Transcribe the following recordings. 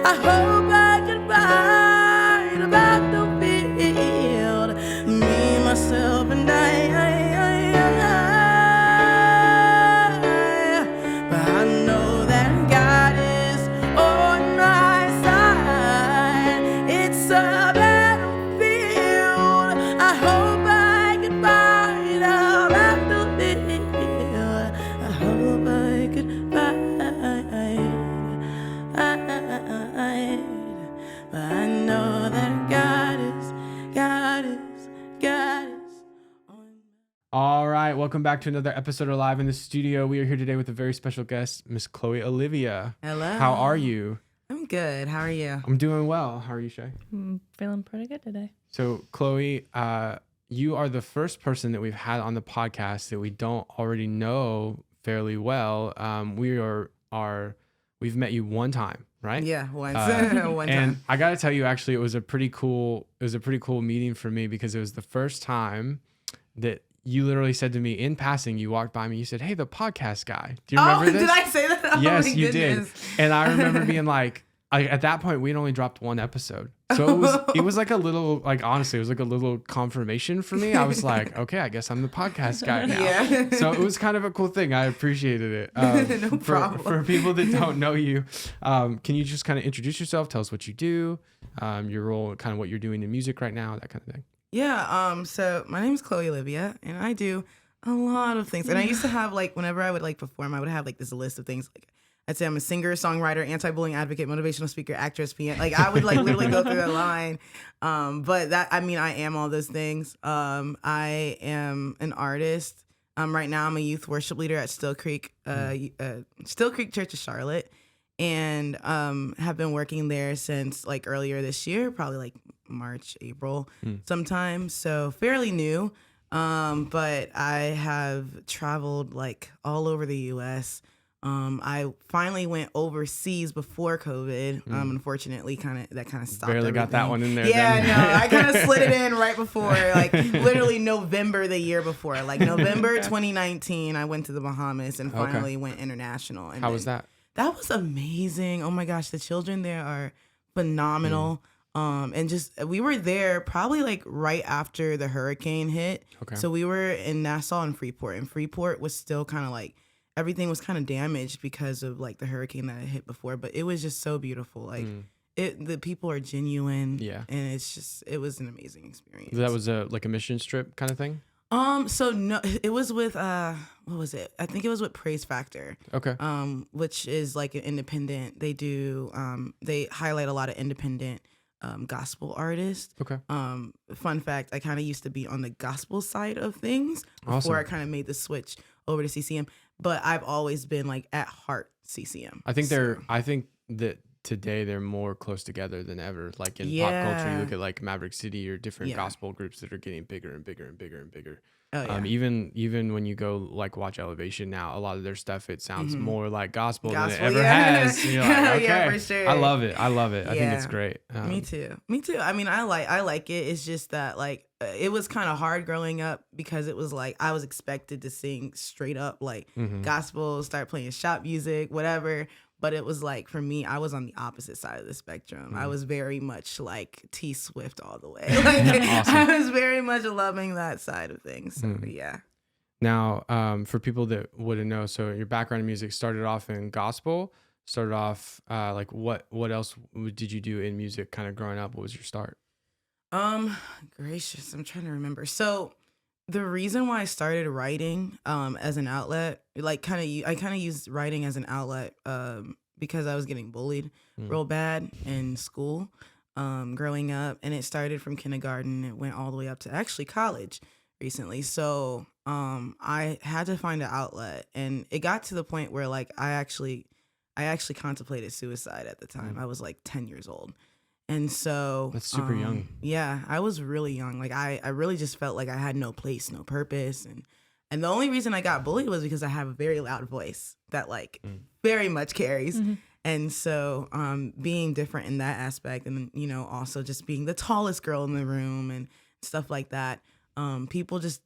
I hope I can find a battlefield, me, myself, and but I know that God is on my side. It's a battlefield. I hope I can find a battlefield. I hope I can find. But I know that God is on. All right, welcome back to another episode of Live in the Studio. We are here today with a very special guest, Miss Chloe-Olivia. Hello. How are you? I'm good. How are you? I'm doing well. How are you, Shay? I'm feeling pretty good today. So, Chloe, you are the first person that we've had on the podcast that we don't already know fairly well. We've met you one time, right? Yeah, once. One And time. I got to tell you, actually, it was a pretty cool meeting for me because it was the first time that you literally said to me in passing, you walked by me, you said, "Hey, the podcast guy." Do you remember this? Did I say that? Oh, Yes, my you goodness. did. And I remember being like, at that point, we'd only dropped one episode. So it was like a little, like, honestly, it was like a little confirmation for me. I was like, okay, I guess I'm the podcast guy now. Yeah. So it was kind of a cool thing. I appreciated it. No problem. For people that don't know you, can you just kind of introduce yourself? Tell us what you do, your role, kind of what you're doing in music right now, that kind of thing. Yeah. So my name is Chloe-Olivia, and I do a lot of things. And I used to have, like, whenever I would, like, perform, I would have, like, this list of things. Like, I'd say I'm a singer, songwriter, anti-bullying advocate, motivational speaker, actress, pianist. Like, I would, like, literally go through that line. But that, I mean, I am all those things. I am an artist. Right now I'm a youth worship leader at Still Creek Church of Charlotte, and have been working there since, like, earlier this year, probably like March, April sometime. So fairly new. But I have traveled, like, all over the U.S. I finally went overseas before COVID. Unfortunately, that kind of stopped. Barely got that one in there. Yeah, then. no, I kind of slid it in right before, like, literally November the year before, like November 2019. I went to the Bahamas and finally went international. And How was that? That was amazing. Oh my gosh, the children there are phenomenal. And just, we were there probably, like, right after the hurricane hit. Okay. So we were in Nassau and Freeport was still kind of like, everything was kind of damaged because of, like, the hurricane that had hit before, but it was just so beautiful. Like, the people are genuine. Yeah. And it was an amazing experience. That was like a mission trip kind of thing? So no, it was with, what was it? I think it was with Praise Factor. Okay. Which is, like, an independent, they highlight a lot of independent gospel artists. Okay. Fun fact, I kind of used to be on the gospel side of things before I kind of made the switch over to CCM, but I've always been, like, at heart CCM. I think that today they're more close together than ever. Like, in pop culture, you look at, like, Maverick City or different gospel groups that are getting bigger and bigger and bigger and bigger. Oh, yeah. Even when you go, like, watch Elevation now, a lot of their stuff, it sounds more like gospel than it ever has. And you're like, okay, yeah, for sure. I love it. I think it's great. Me too. I mean, I like it. It's just that, like, it was kind of hard growing up because it was like I was expected to sing straight up, like, gospel, start playing shop music, whatever. But it was like, for me, I was on the opposite side of the spectrum. I was very much like T Swift all the way. Like, awesome. I was very much loving that side of things. So, yeah. Now, for people that wouldn't know, so your background in music started off in gospel, like, what else did you do in music kind of growing up? What was your start? Gracious, I'm trying to remember. So the reason why I started writing as an outlet, like, I kind of used writing as an outlet because I was getting bullied real bad in school growing up, and it started from kindergarten. It went all the way up to actually college recently. So I had to find an outlet, and it got to the point where, like, I actually contemplated suicide at the time. I was like 10 years old. And so that's super young. Yeah, I was really young. Like, I really just felt like I had no place, no purpose. And the only reason I got bullied was because I have a very loud voice that, like, very much carries. And so being different in that aspect, and, you know, also just being the tallest girl in the room and stuff like that, people just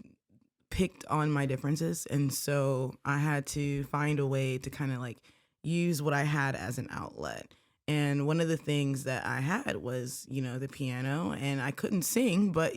picked on my differences. And so I had to find a way to kind of, like, use what I had as an outlet. And one of the things that I had was, the piano, and I couldn't sing, but,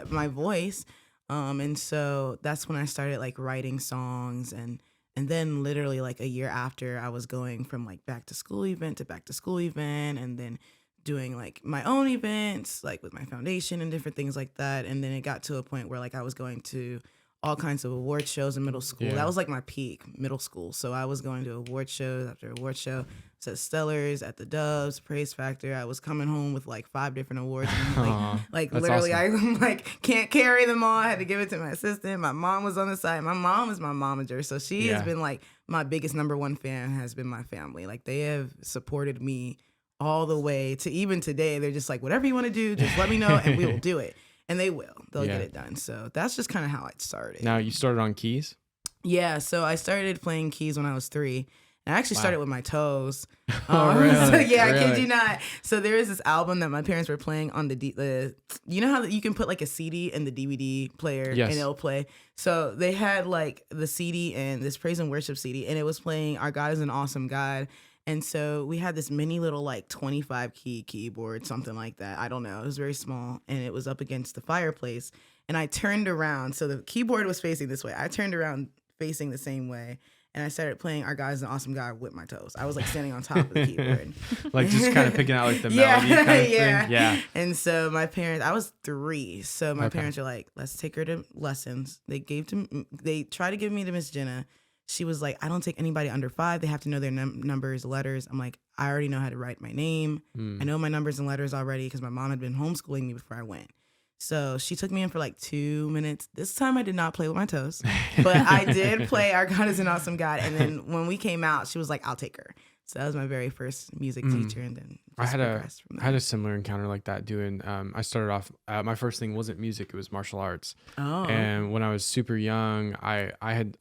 my voice. And so that's when I started like writing songs, and then literally like a year after, I was going from like back to school event to back to school event, and then doing like my own events, like with my foundation and different things like that. And then it got to a point where like I was going to all kinds of award shows in middle school. That was like my peak, middle school. So I was going to award shows after award show. At Stellars, at the Doves, Praise Factor. I was coming home with like 5 different awards. And like literally, awesome. I like can't carry them all. I had to give it to my assistant. My mom was on the side. My mom is my momager, so she has been like my biggest #1 fan. Has been my family. Like they have supported me all the way to even today. They're just like, whatever you want to do, just let me know and we will do it. And they will. They'll get it done. So that's just kind of how it started. Now you started on keys? Yeah. So I started playing keys when I was 3. And I actually started with my toes. Really? So yeah, Really? I kid you not. So there is this album that my parents were playing on the you know how you can put like a CD in the DVD player and it'll play. So they had like the CD and this praise and worship CD, and it was playing Our God is an Awesome God. And so we had this mini little like 25 key keyboard, something like that. I don't know. It was very small, and it was up against the fireplace. And I turned around. So the keyboard was facing this way. I turned around facing the same way. And I started playing Our God is an Awesome God with my toes. I was like standing on top of the keyboard. Like just kind of picking out like the melody kind of thing? Yeah. And so my parents, I was 3. So my parents were like, let's take her to lessons. They tried to give me to Miss Jenna. She was like, I don't take anybody under 5. They have to know their numbers, letters. I'm like, I already know how to write my name. I know my numbers and letters already because my mom had been homeschooling me before I went. So she took me in for like 2 minutes. This time I did not play with my toes, but I did play Our God is an Awesome God. And then when we came out, she was like, I'll take her. So that was my very first music teacher. And then I had a similar encounter like that doing, I started off, my first thing wasn't music, it was martial arts. Oh. And when I was super young, I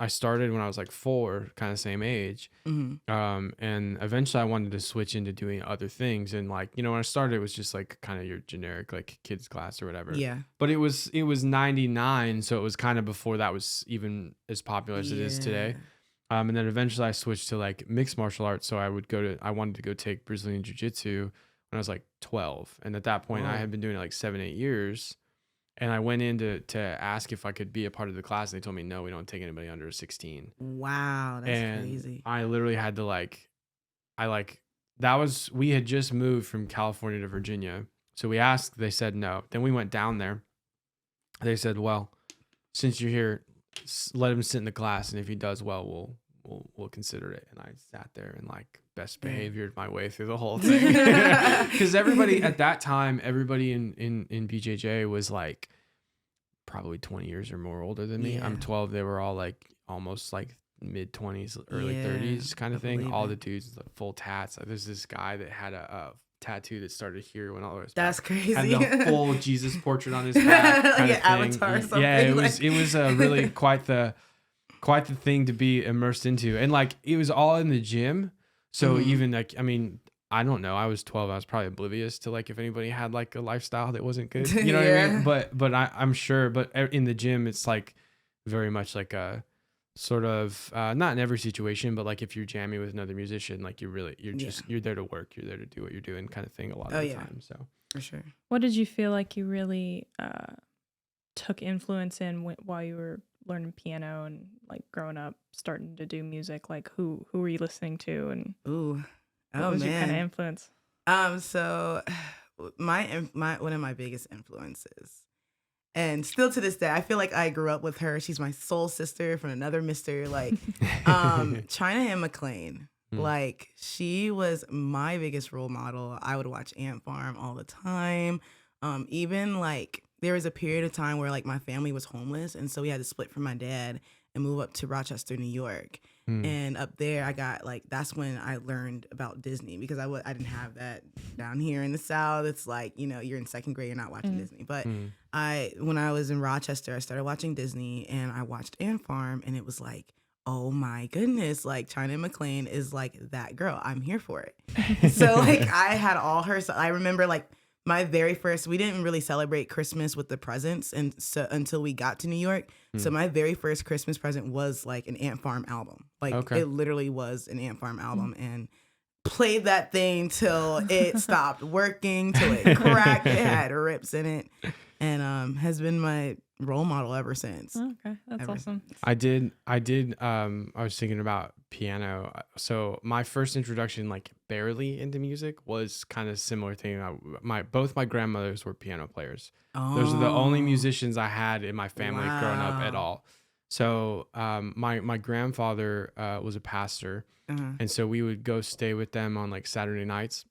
started when I was like 4, kind of same age. Mm-hmm. And eventually I wanted to switch into doing other things. And like, when I started, it was just like kind of your generic, like kids class or whatever. Yeah. But it was 99. So it was kind of before that was even as popular as it is today. And then eventually I switched to like mixed martial arts. So I wanted to go take Brazilian jiu-jitsu when I was like 12. And at that point I had been doing it like 7-8 years. And I went in to ask if I could be a part of the class. And they told me, no, we don't take anybody under 16. Wow. That's crazy. I literally had to we had just moved from California to Virginia. So we asked, they said no. Then we went down there. They said, well, since you're here, let him sit in the class, and if he does well, we'll consider it. And I sat there and like best behaviored my way through the whole thing, because everybody at that time, everybody in BJJ was like probably 20 years or more older than me. I'm 12. They were all like almost like mid 20s, early 30s kind of thing. All the dudes, like full tats. There's this guy that had a tattoo that started here when all the way. That's crazy. And the full Jesus portrait on his back, like an avatar or something. Yeah, it was really quite the thing to be immersed into, and like it was all in the gym. So even like, I mean, I don't know. I was 12. I was probably oblivious to like if anybody had like a lifestyle that wasn't good. You know what I mean? But I'm sure. But in the gym, it's like very much like a sort of not in every situation, but like if you're jamming with another musician, like you're there to work, you're there to do what you're doing kind of thing a lot of the time. So for sure. What did you feel like you really took influence in while you were learning piano and like growing up starting to do music? Like who were you listening to, and what was your kind of influence? So my one of my biggest influences, and still to this day, I feel like I grew up with her. She's my soul sister from another mister. Like, China and McLean. Like, she was my biggest role model. I would watch Ant Farm all the time. Even like there was a period of time where like my family was homeless, and so we had to split from my dad and move up to Rochester, New York. And up there, I got like, that's when I learned about Disney, because I didn't have that down here in the South. It's like, you're in 2nd grade, you're not watching Disney. But when I was in Rochester, I started watching Disney, and I watched Ant Farm, and it was like, oh my goodness, like China McLean is like that girl. I'm here for it. So like I had all her. So I remember like my very first, we didn't really celebrate Christmas with the presents until we got to New York. So my very first Christmas present was like an Ant Farm album. Like it literally was an Ant Farm album. And played that thing till it stopped working, till it cracked. It had rips in it, and has been my role model ever since. Okay, that's awesome. I was thinking about piano. So my first introduction, like barely into music, was kind of similar thing. Both my grandmothers were piano players. Those are the only musicians I had in my family growing up at all. So my grandfather was a pastor, and so we would go stay with them on like Saturday nights.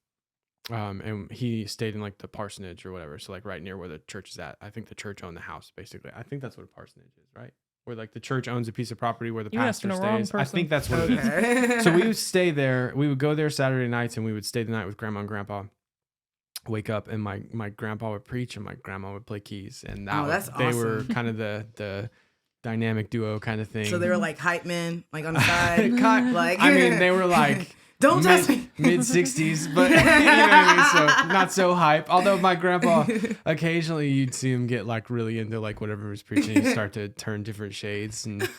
And he stayed in like the parsonage or whatever. So like right near where the church is at. I think the church owned the house, basically. I think that's what a parsonage is, right? Where like the church owns a piece of property where the pastor stays. I think that's what it is. So we would stay there. We would go there Saturday nights and we would stay the night with grandma and grandpa. Wake up and my grandpa would preach and my grandma would play keys. And they were kind of the dynamic duo kind of thing. So they were like hype men, like on the side. Like I mean, they were like don't touch me. Mid 60s, but you know what I mean? So not so hype. Although my grandpa, occasionally you'd see him get like really into like whatever he was preaching. He'd start to turn different shades, and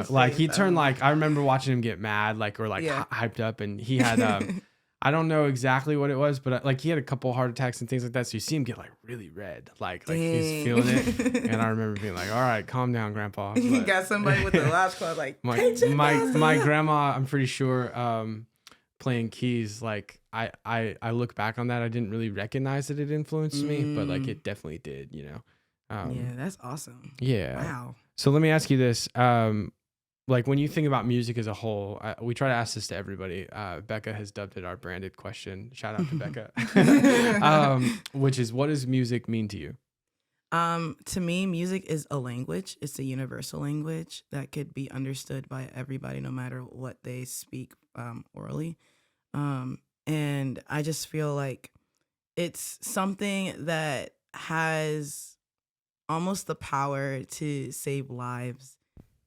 like he'd turn like I remember watching him get mad, like or like hyped up, and he had I don't know exactly what it was, but like he had a couple heart attacks and things like that. So you see him get like really red, like he's feeling it. And I remember being like, "All right, calm down, Grandpa." But you got somebody with a washcloth, like my grandma. I'm pretty sure. Playing keys, like I look back on that, I didn't really recognize that it influenced me, but like it definitely did, you know. Yeah, that's awesome. Yeah. Wow. So let me ask you this: like when you think about music as a whole, we try to ask this to everybody. Becca has dubbed it our branded question. Shout out to Becca. Which is, what does music mean to you? To me, music is a language. It's a universal language that could be understood by everybody, no matter what they speak orally. And I just feel like it's something that has almost the power to save lives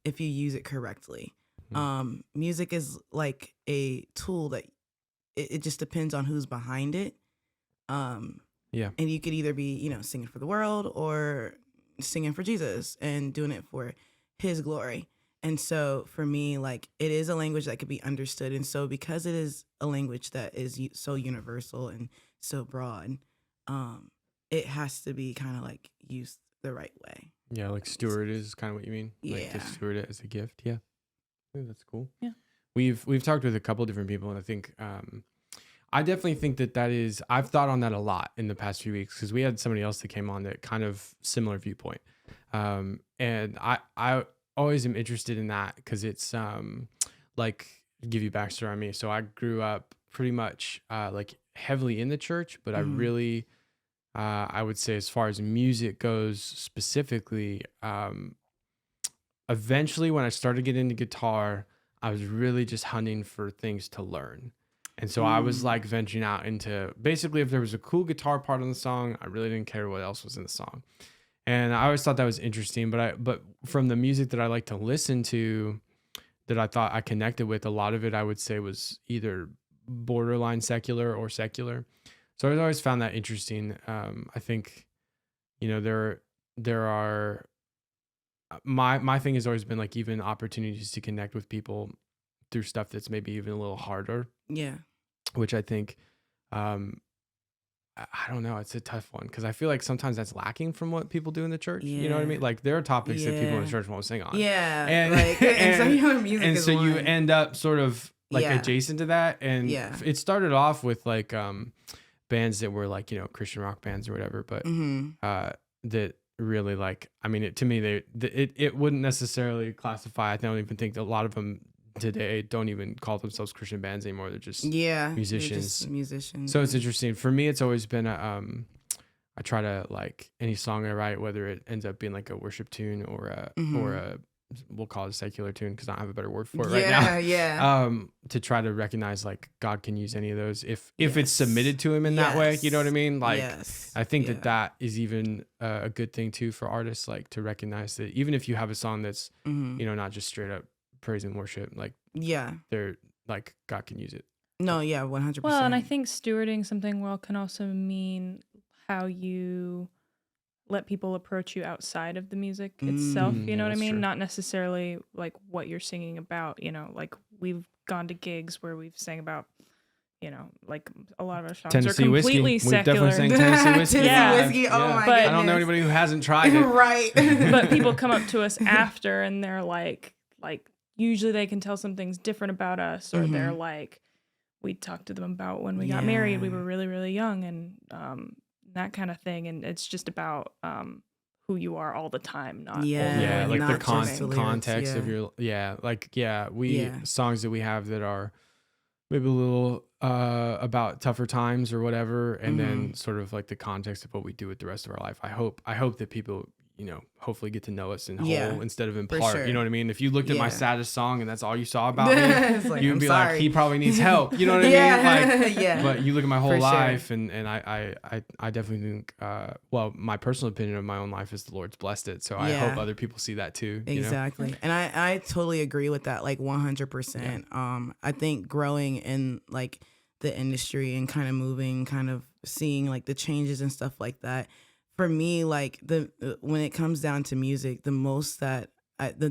if you use it correctly. Music is like a tool that it just depends on who's behind it. Yeah. And you could either be, singing for the world or singing for Jesus and doing it for his glory. And so for me, like, it is a language that could be understood. And so because it is a language that is so universal and so broad, it has to be kind of like used the right way. Yeah, like steward is kind of what you mean? Yeah. Like to steward it as a gift. Yeah. I think that's cool. Yeah. We've talked with a couple different people, and I think I definitely think that is, I've thought on that a lot in the past few weeks, because we had somebody else that came on that kind of similar viewpoint. And I always am interested in that, because it's like, give you backstory on me. So I grew up pretty much like heavily in the church, but I really, I would say as far as music goes specifically, eventually when I started getting into guitar, I was really just hunting for things to learn. And so I was like venturing out into, basically, if there was a cool guitar part on the song, I really didn't care what else was in the song. And I always thought that was interesting, but from the music that I like to listen to, that I thought I connected with, a lot of it I would say was either borderline secular or secular. So I always found that interesting. I think, there are, my thing has always been like even opportunities to connect with people through stuff that's maybe even a little harder. Yeah. Which I think, I don't know, it's a tough one, because I feel like sometimes that's lacking from what people do in the church. Yeah. You know what I mean? Like there are topics that people in the church won't sing on. Yeah. And like, and music and is so one. you end up sort of like adjacent to that. And it started off with like bands that were like, Christian rock bands or whatever, but that really like, I mean, to me, it wouldn't necessarily classify. I don't even think that a lot of them today don't even call themselves Christian bands anymore. They're just musicians. So it's interesting. For me, it's always been I try to, like, any song I write, whether it ends up being like a worship tune or a we'll call it a secular tune, because I don't have a better word for it right now. Yeah. To try to recognize like God can use any of those if it's submitted to him in that way. You know what I mean? Like I think that is even a good thing too for artists, like to recognize that even if you have a song that's not just straight up praise and worship, like they're like God can use it. No, 100%. Well, and I think stewarding something well can also mean how you let people approach you outside of the music itself. You know what I mean? True. Not necessarily like what you're singing about. Like we've gone to gigs where we've sang about you know, like a lot of our songs Tennessee are completely whiskey. secular. We've definitely sang Tennessee whiskey. Tennessee whiskey. Oh my But goodness. I don't know anybody who hasn't tried it. Right. But people come up to us after and they're like usually they can tell some things different about us, or they're like, we talked to them about when we got married, we were really, really young, and that kind of thing. And it's just about who you are all the time, not like the context of your songs that we have that are maybe a little about tougher times or whatever, and then sort of like the context of what we do with the rest of our life. I hope that people, you know, hopefully get to know us in whole instead of in part. Sure. You know what I mean? If you looked at my saddest song and that's all you saw about me, like, you'd be like, he probably needs help. You know what I mean? Like, but you look at my whole life, and I definitely think, well, my personal opinion of my own life is the Lord's blessed it. So I hope other people see that too. Exactly. You know? And I totally agree with that, like 100%. Yeah. I think growing in like the industry and kind of moving, kind of seeing like the changes and stuff like that, for me, like when it comes down to music, the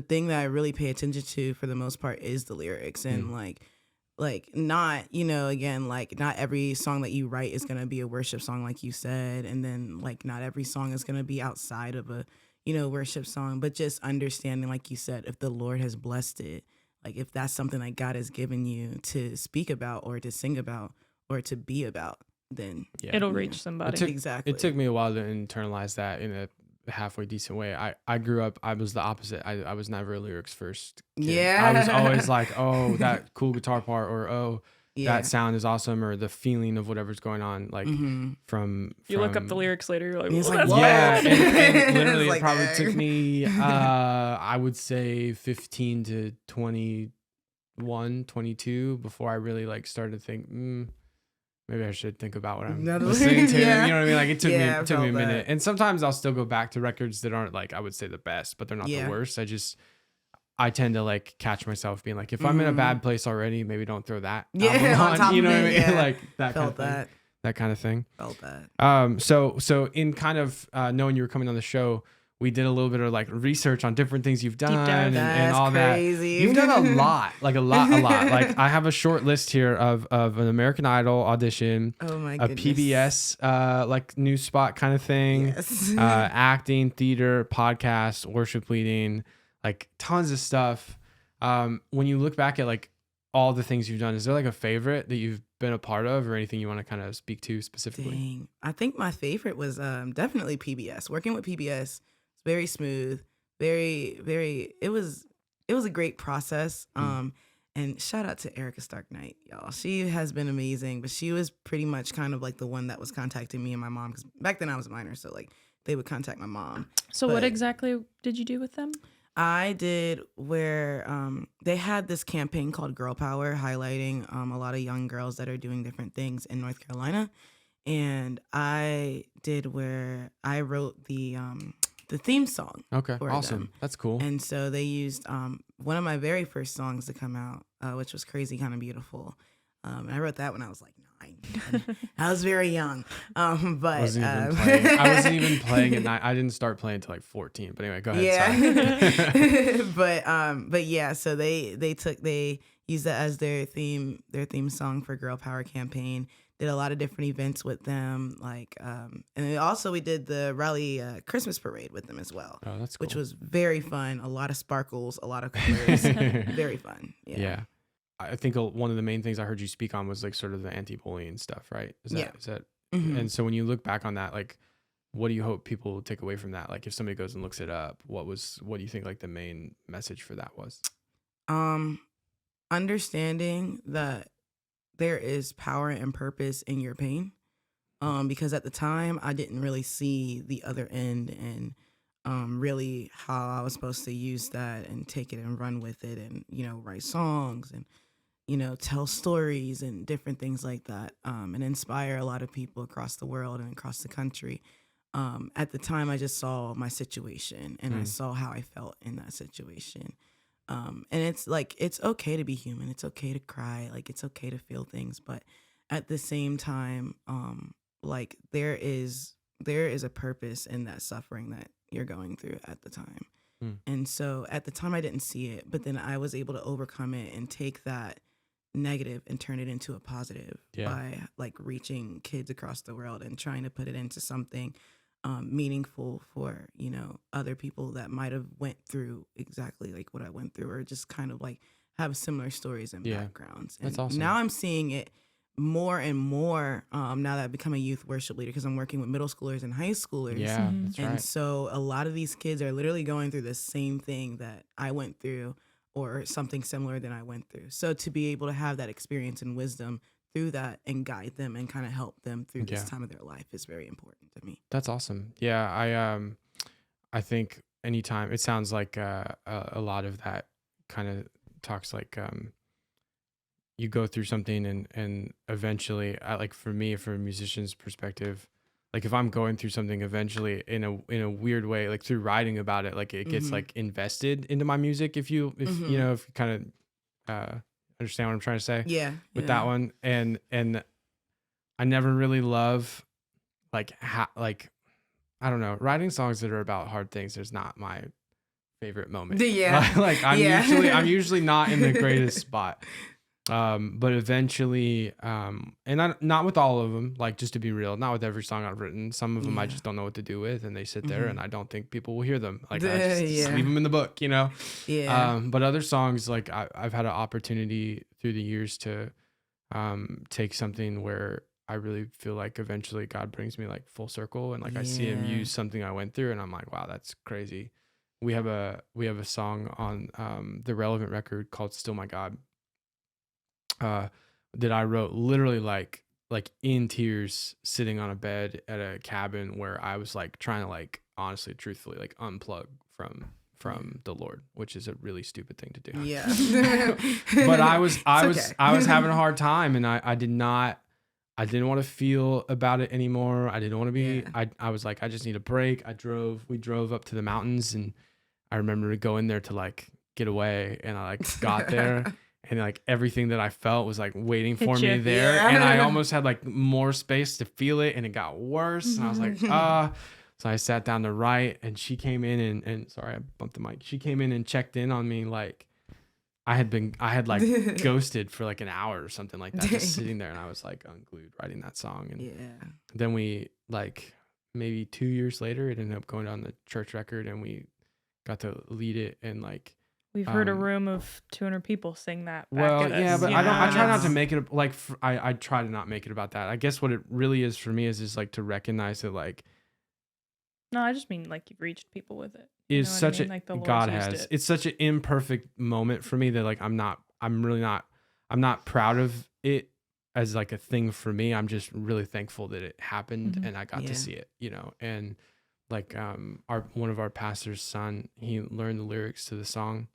thing that I really pay attention to for the most part is the lyrics, and like not, you know, again, like not every song that you write is going to be a worship song, like you said. And then like not every song is going to be outside of a, you know, worship song, but just understanding, like you said, if the Lord has blessed it, like if that's something that God has given you to speak about or to sing about or to be about, then it'll reach somebody. Exactly. It took me a while to internalize that in a halfway decent way. I grew up, I was the opposite. I was never a lyrics first kid. Yeah. I was always like, oh, that cool guitar part, or oh, that sound is awesome, or the feeling of whatever's going on, like from you look up the lyrics later, you're like, well, that's and literally like, it probably took me I would say 15 to 21, 22 before I really like started to think maybe I should think about what I'm listening to. You know what I mean? Like it took me a minute. And sometimes I'll still go back to records that aren't like, I would say the best, but they're not the worst. I tend to like catch myself being like, if I'm in a bad place already, maybe don't throw that album on. You know what I mean? Yeah. Like that Felt kind of thing. That kind of thing. Felt that. So in kind of knowing you were coming on the show, we did a little bit of like research on different things you've done and all crazy. that. You've done a lot, like a lot. Like I have a short list here of an American Idol audition, oh my a goodness. PBS like news spot kind of thing, Yes. Acting, theater, podcast, worship leading, like tons of stuff. When you look back at like all the things you've done, is there like a favorite that you've been a part of, or anything you want to kind of speak to specifically? Dang. I think my favorite was definitely PBS. Working with PBS. Very smooth, very, it was a great process. And shout out to Erica Stark Knight, y'all. She has been amazing, but she was pretty much kind of like the one that was contacting me and my mom, because back then I was a minor, so like they would contact my mom. So what exactly did you do with them? I did where they had this campaign called Girl Power, highlighting a lot of young girls that are doing different things in North Carolina. And I did where I wrote the theme song. Okay, awesome. Them. That's cool. And so they used one of my very first songs to come out, which was Crazy Kind of Beautiful. And I wrote that when I was like 9. I was very young. But I wasn't even playing at 9. I didn't start playing until like 14. But anyway, go ahead. Yeah. but yeah, so they used that as their theme song for Girl Power campaign. Did a lot of different events with them, like, and then also we did the Raleigh Christmas parade with them as well. Oh, that's cool. Which was very fun. A lot of sparkles, a lot of colors, very fun. Yeah. I think one of the main things I heard you speak on was like sort of the anti-bullying stuff, right? Is that? Mm-hmm. And so when you look back on that, like, what do you hope people will take away from that? Like, if somebody goes and looks it up, what do you think like the main message for that was? Understanding that there is power and purpose in your pain. Because at the time I didn't really see the other end, and really how I was supposed to use that and take it and run with it, and, you know, write songs and, you know, tell stories and different things like that, and inspire a lot of people across the world and across the country. At the time I just saw my situation, and I saw how I felt in that situation. And it's like, it's okay to be human. It's okay to cry. Like, it's okay to feel things. But at the same time, like there is a purpose in that suffering that you're going through at the time. And so at the time I didn't see it, but then I was able to overcome it and take that negative and turn it into a positive by like reaching kids across the world and trying to put it into something meaningful for, you know, other people that might have went through exactly like what I went through, or just kind of like have similar stories and backgrounds. And that's awesome. Now I'm seeing it more and more now that I've become a youth worship leader, because I'm working with middle schoolers and high schoolers. Yeah, that's right. And so a lot of these kids are literally going through the same thing that I went through, or something similar than I went through. So to be able to have that experience and wisdom through that and guide them and kind of help them through this time of their life is very important to me. That's awesome. Yeah, I think anytime, it sounds like a lot of that kind of talks like you go through something and eventually, like for me, from a musician's perspective, like if I'm going through something, eventually in a weird way, like through writing about it, like it gets like invested into my music. If you know, if you kind of understand what I'm trying to say, with that one. And I never really love like I don't know, writing songs that are about hard things is not my favorite moment. Like I'm usually not in the greatest spot. But eventually, and not with all of them, like just to be real, not with every song I've written. Some of them I just don't know what to do with, and they sit there, and I don't think people will hear them. Like I just leave them in the book, you know? But other songs, like I've had an opportunity through the years to take something where I really feel like eventually God brings me like full circle, and like I see him use something I went through, and I'm like, wow, that's crazy. We have a song on the Relevant record called Still My God, that I wrote literally like in tears, sitting on a bed at a cabin where I was like trying to like honestly, truthfully, like unplug from the Lord, which is a really stupid thing to do. Yeah. But I was having a hard time, and I didn't want to feel about it anymore. I didn't want to be, I was like, I just need a break. We drove up to the mountains, and I remember going there to like get away, and I like got there and like everything that I felt was like waiting for me there. Yeah. And I almost had like more space to feel it, and it got worse. And I was like, so I sat down to write, and she came in and sorry, I bumped the mic. She came in and checked in on me. Like I had like ghosted for like an hour or something like that, just sitting there. And I was like unglued writing that song. And then we like maybe 2 years later, it ended up going on the church record, and we got to lead it. And like, we've heard a room of 200 people sing that back well, at us. yeah, but I try not to make it like, I try to not make it about that. I guess what it really is for me is like to recognize that like, no, I just mean like you've reached people with it. Is such a, like God has, it's such an imperfect moment for me that like, I'm not proud of it as like a thing for me. I'm just really thankful that it happened and I got to see it, you know. And like one of our pastor's son, he learned the lyrics to the song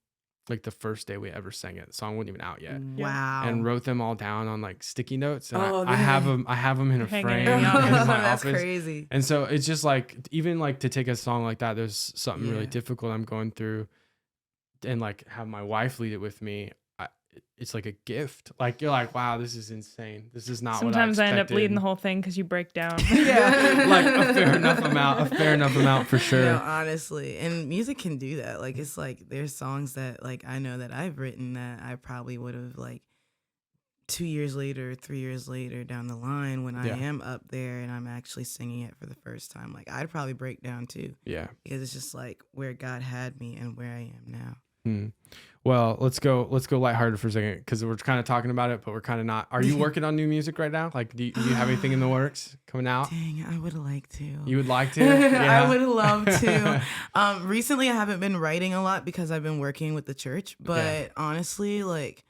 like the first day we ever sang it. The song wasn't even out yet. Wow. And wrote them all down on like sticky notes. And I have them in a frame in my That's office. Crazy. And so it's just like, even like to take a song like that, there's something really difficult I'm going through, and like have my wife lead it with me. It's like a gift. Like you're like, wow, this is insane. This is not Sometimes what I expected. I end up leading the whole thing because you break down. Like a fair enough amount for sure. No, honestly, and music can do that. Like it's like there's songs that like I know that I've written that I probably would have like 2 years later, 3 years later down the line when I am up there and I'm actually singing it for the first time. Like I'd probably break down too. Yeah. Because it's just like where God had me and where I am now. Well, let's go lighthearted for a second, because we're kind of talking about it, but we're kind of not. Are you working on new music right now? Like, do you have anything in the works coming out? Dang, I would like to. You would like to? Yeah. I would love to. Recently, I haven't been writing a lot because I've been working with the church. But honestly, like,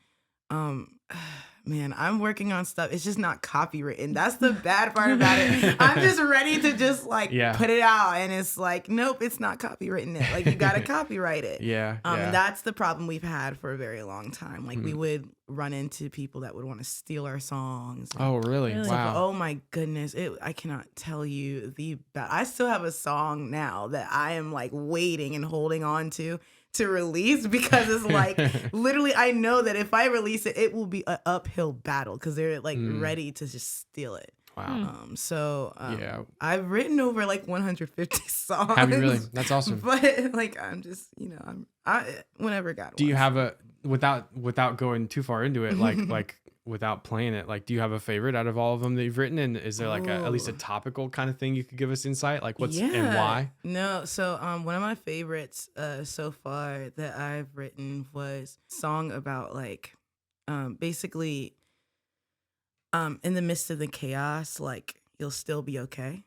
man, I'm working on stuff. It's just not copywritten. That's the bad part about it. I'm just ready to just like put it out, and it's like, nope, it's not copywritten. Like you gotta copyright it. That's the problem we've had for a very long time. Like we would run into people that would want to steal our songs. Oh, really? Wow. Oh my goodness. I cannot tell you I still have a song now that I am like waiting and holding on to release, because it's like literally I know that if I release it, it will be an uphill battle because they're like ready to just steal it. Wow. So I've written over like 150 songs. Have you really? That's awesome. But like I'm just, whenever God Do you wants. have without going too far into it, like without playing it, like do you have a favorite out of all of them that you've written? And is there like at least a topical kind of thing you could give us insight? Like what's and why? No, so one of my favorites so far that I've written was a song about like basically in the midst of the chaos, like you'll still be okay.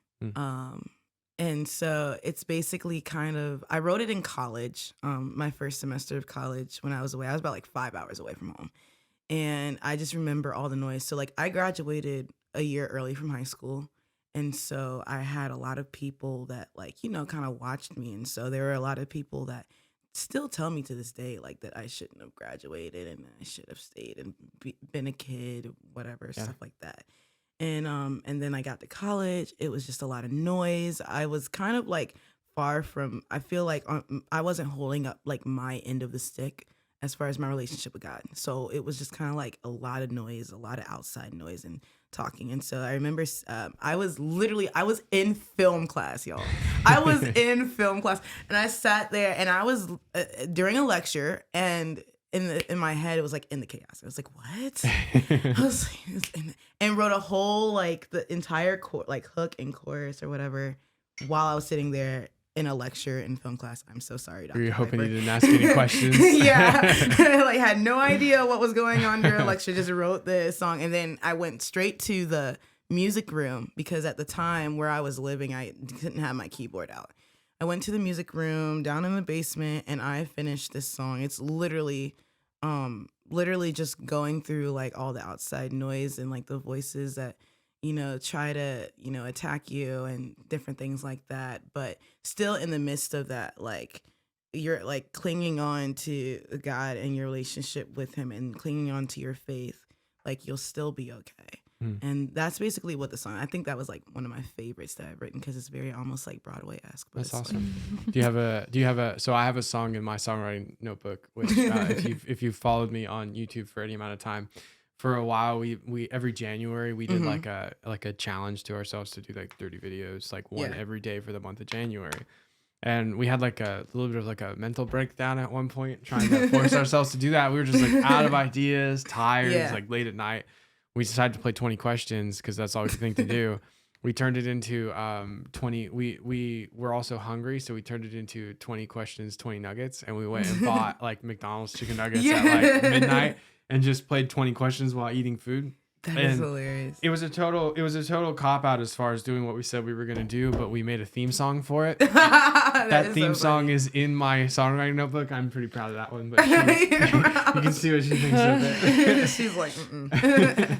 And so it's basically kind of, I wrote it in college, my first semester of college when I was away. I was about like 5 hours away from home. And I just remember all the noise. So like I graduated a year early from high school. And so I had a lot of people that like, kind of watched me. And so there were a lot of people that still tell me to this day, like that I shouldn't have graduated and I should have stayed and been a kid, whatever, stuff like that. And then I got to college. It was just a lot of noise. I was kind of like far from, I feel like I wasn't holding up like my end of the stick as far as my relationship with God. So it was just kind of like a lot of noise, a lot of outside noise and talking. And so I remember I was in film class, y'all. I was in film class and I sat there and I was during a lecture and in my head, it was like in the chaos. I was like, what? I was like, and wrote a whole, like the entire like hook and chorus or whatever while I was sitting there in a lecture in film class. I'm so sorry, Dr. Were you hoping Piper. you didn't ask any questions? Yeah. Like had no idea what was going on during a lecture, just wrote the song. And then I went straight to the music room because at the time where I was living, I didn't have my keyboard out. I went to the music room down in the basement and I finished this song. It's literally just going through like all the outside noise and like the voices that try to, attack you and different things like that. But still in the midst of that, like you're like clinging on to God and your relationship with him and clinging on to your faith, like you'll still be okay. And that's basically what the song, I think that was like one of my favorites that I've written because it's very almost like Broadway-esque. That's awesome. Do you have a, so I have a song in my songwriting notebook, which if you've followed me on YouTube for any amount of time, for a while, we every January we did like a challenge to ourselves to do like 30 videos, like one every day for the month of January. And we had like a little bit of like a mental breakdown at one point, trying to force ourselves to do that. We were just like out of ideas, tired. It was like late at night. We decided to play 20 questions because that's all we could think to do. We turned it into 20. We were also hungry, so we turned it into 20 questions, 20 nuggets, and we went and bought like McDonald's chicken nuggets at like midnight. And just played 20 questions while eating food. That is hilarious. It was a total cop out as far as doing what we said we were going to do, but we made a theme song for it. that theme song is in my songwriting notebook. I'm pretty proud of that one, but you can see what she thinks of it. She's like,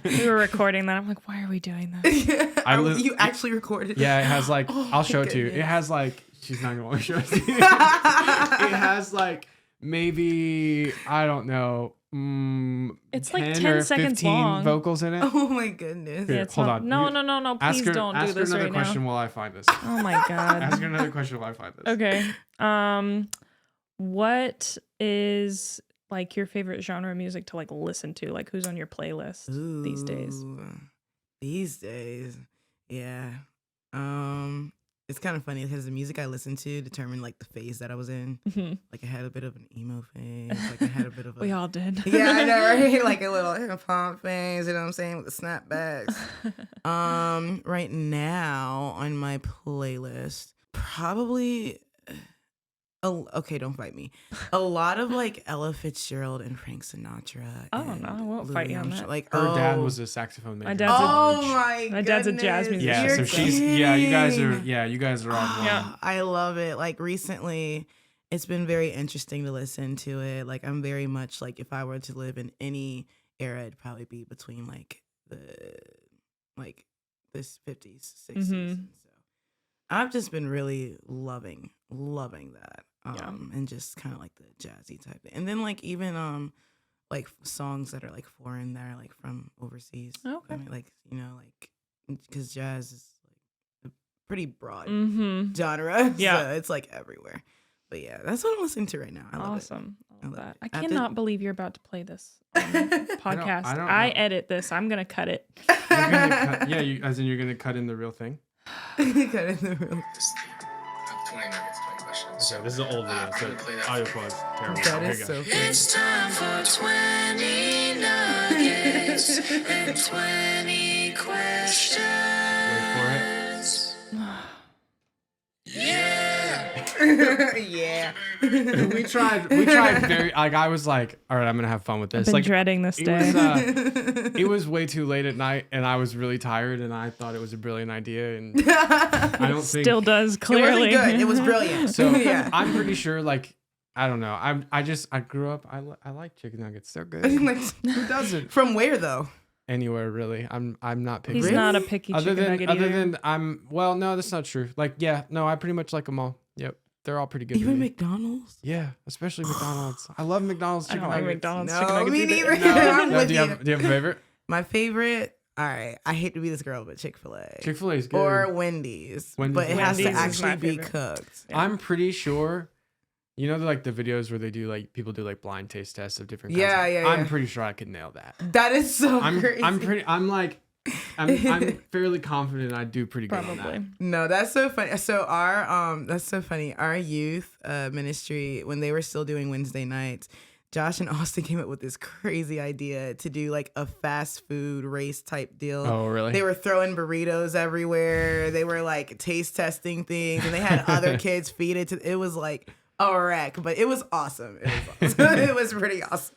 We were recording that. I'm like, why are we doing that? You actually recorded? Yeah, it has like, I'll show it to you. It has like, she's not going to want to show it to you. It has like, maybe, I don't know, it's 10 like 10 or seconds 15 long. vocals in it. Oh my goodness. Yeah, Hold on. No, please don't do this right now. Ask her another question while I find this. Oh my God. Ask her another question while I find this. Okay. What is like your favorite genre of music to like listen to? Like who's on your playlist these days? These days. Yeah. It's kind of funny because the music I listened to determined like the phase that I was in. Like I had a bit of an emo phase. Like I had a bit of we all did. Yeah, I know, right? Like a little hip hop phase, you know what I'm saying? With the snapbacks. Right now on my playlist, probably okay, don't fight me. A lot of like Ella Fitzgerald and Frank Sinatra. Oh no, I won't fight you on that. Like her dad was a saxophone major. My dad's a jazz musician. Yeah, so she's you guys are on one. Yeah, I love it. Like recently, it's been very interesting to listen to it. Like I'm very much like if I were to live in any era, it'd probably be between like this 50s, 60s. And so I've just been really loving that. And just kind of like the jazzy type thing. And then like even like songs that are like foreign that are like from overseas. Okay. I mean, like, like because jazz is like a pretty broad genre. Yeah. So it's like everywhere. But yeah, that's what I'm listening to right now. I love it. love that. I cannot believe you're about to play this podcast. I edit this. I'm gonna cut it. You're gonna cut, as in you're gonna cut in the real thing. Cut in the real. 20 nuggets, 20 questions. Okay, this is an old video, so audio quality's terrible. That is so funny. It's time for 20 nuggets and 20 questions. Wait for it. Yeah. we tried very, like, I was like, all right, I'm gonna have fun with this. I've been like, dreading this day. It was way too late at night, and I was really tired, and I thought it was a brilliant idea, and I don't think still does clearly. It wasn't good. It was brilliant. So I'm pretty sure, like, I don't know. I grew up. I like chicken nuggets. They're good. Who doesn't? From where though? Anywhere really. I'm not picky. He's not a picky chicken nugget Other either. than no, that's not true. Like, I pretty much like them all. Yep. They're all pretty good. Even McDonald's? Yeah, especially McDonald's. I love McDonald's chicken nuggets. I don't like McDonald's No, chicken nuggets me either. neither. No, do you have a favorite? My favorite, all right, I hate to be this girl, but Chick-fil-A. Chick-fil-A is good. Or Wendy's. But it has to actually be cooked. Yeah. I'm pretty sure, you know, like the videos where they do like people do like blind taste tests of different kinds. Yeah. I'm pretty sure I could nail that. That is so crazy. I'm fairly confident I do pretty good on that. No, that's so funny. So that's so funny. Our youth ministry, when they were still doing Wednesday nights, Josh and Austin came up with this crazy idea to do like a fast food race type deal. Oh, really? They were throwing burritos everywhere. They were like taste testing things, and they had other kids feed it to. It was like a wreck, but it was awesome. It was pretty awesome.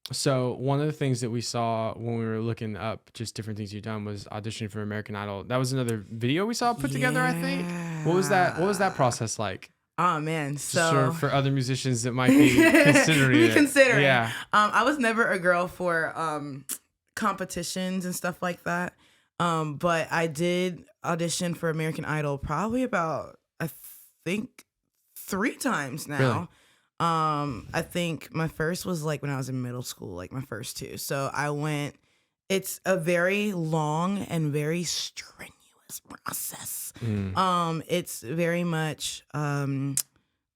So one of the things that we saw when we were looking up just different things you've done was auditioning for American Idol. That was another video we saw put together, I think. What was that process like? Oh man, so for other musicians that might be considering considering. Yeah. I was never a girl for competitions and stuff like that. But I did audition for American Idol probably about, I think, 3 times now. Really? I think my first was like when I was in middle school, like my first 2. So I went, it's a very long and very strenuous process. It's very much